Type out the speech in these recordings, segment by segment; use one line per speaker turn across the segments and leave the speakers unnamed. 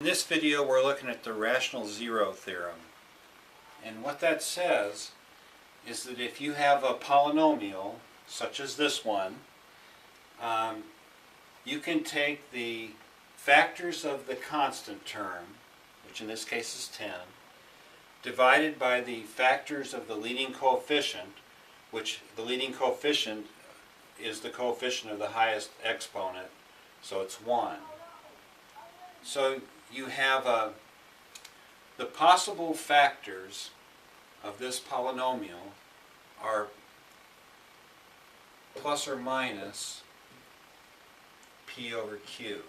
In this video we're looking at the rational zero theorem, and what that says is that if you have a polynomial such as this one, you can take the factors of the constant term, which in this case is 10, divided by the factors of the leading coefficient, which the leading coefficient is the coefficient of the highest exponent, so it's 1. So you have the possible factors of this polynomial are plus or minus p over q.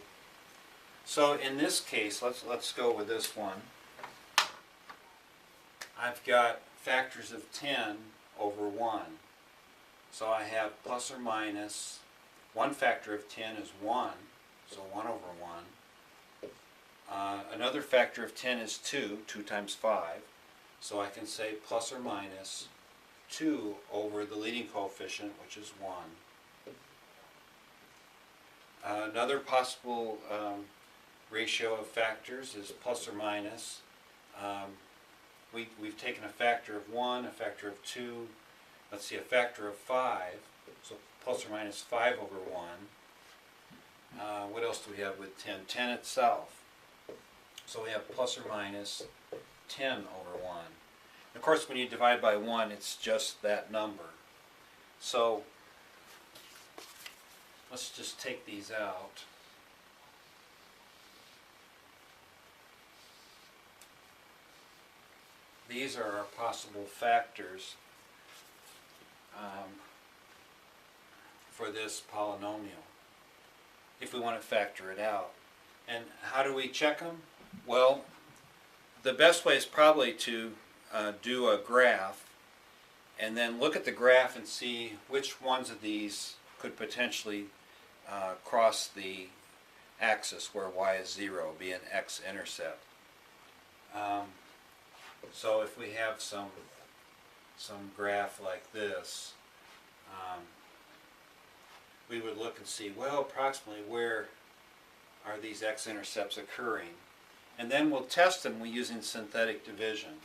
So in this case, let's go with this one. I've got factors of 10 over 1. So I have plus or minus, one factor of 10 is 1, so 1 over 1. Another factor of 10 is 2 times 5, so I can say plus or minus 2 over the leading coefficient, which is 1. Another possible ratio of factors is plus or minus. We've taken a factor of 1, a factor of 2, let's see, a factor of 5, so plus or minus 5 over 1. What else do we have with 10? 10 itself. So we have plus or minus 10 over 1. And of course, when you divide by 1, it's just that number. So let's just take these out. These are our possible factors for this polynomial, if we want to factor it out. And how do we check them? Well, the best way is probably to do a graph and then look at the graph and see which ones of these could potentially cross the axis where y is 0, be an x-intercept. So if we have some graph like this, we would look and see, well, approximately where are these x-intercepts occurring? And then we'll test them using synthetic division.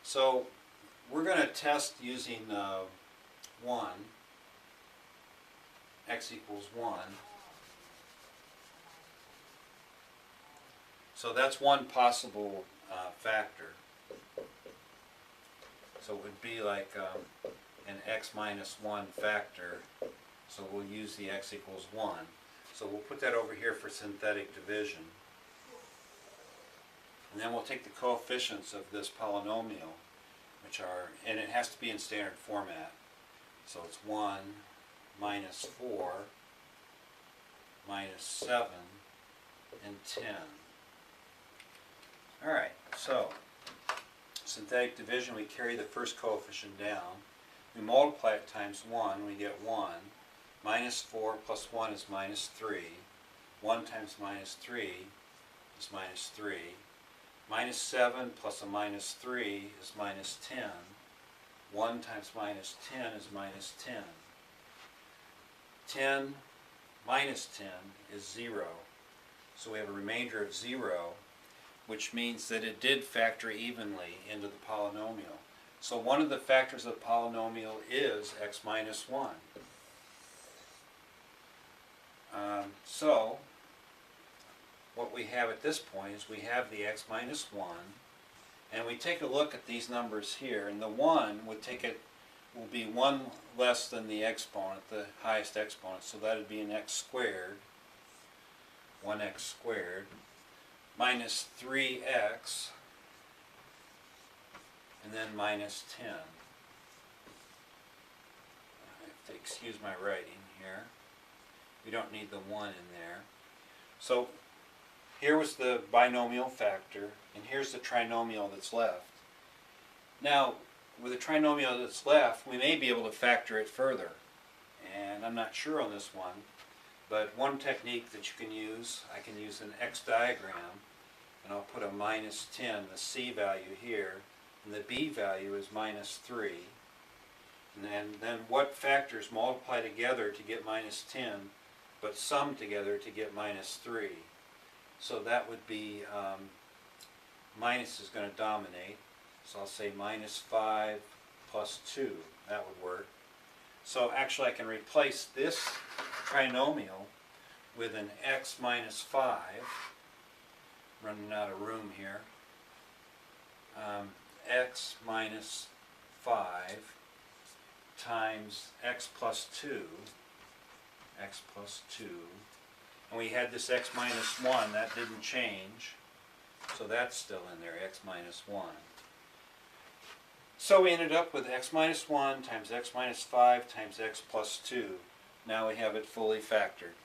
So we're going to test using 1, x equals 1. So that's one possible factor. So it would be like an x minus 1 factor. So we'll use the x equals 1. So we'll put that over here for synthetic division. And then we'll take the coefficients of this polynomial, which are, and it has to be in standard format. So it's 1 minus 4 minus 7 and 10. Alright, so synthetic division, we carry the first coefficient down. We multiply it times 1, we get 1. Minus 4 plus 1 is minus 3. 1 times minus 3 is minus 3. Minus 7 plus a minus 3 is minus 10. 1 times minus 10 is minus 10. 10 minus 10 is 0. So we have a remainder of 0, which means that it did factor evenly into the polynomial. So one of the factors of the polynomial is x minus 1. So what we have at this point is we have the x minus 1, and we take a look at these numbers here, and the 1 will be 1 less than the exponent, the highest exponent, so that would be an x squared, 1x squared, minus 3x, and then minus 10. I have to excuse my writing here. We don't need the 1 in there. So here was the binomial factor, and here's the trinomial that's left. Now, with the trinomial that's left, we may be able to factor it further. And I'm not sure on this one, but one technique that you can use, I can use an X diagram, and I'll put a minus 10, the C value here, and the B value is minus 3. And then what factors multiply together to get minus 10, but sum together to get minus 3. So that would be, minus is going to dominate. So I'll say minus 5 plus 2. That would work. So actually I can replace this trinomial with an x minus 5. Running out of room here. X minus 5 times x plus 2. X plus 2. And we had this x minus 1. That didn't change. So that's still in there, x minus 1. So we ended up with x minus 1 times x minus 5 times x plus 2. Now we have it fully factored.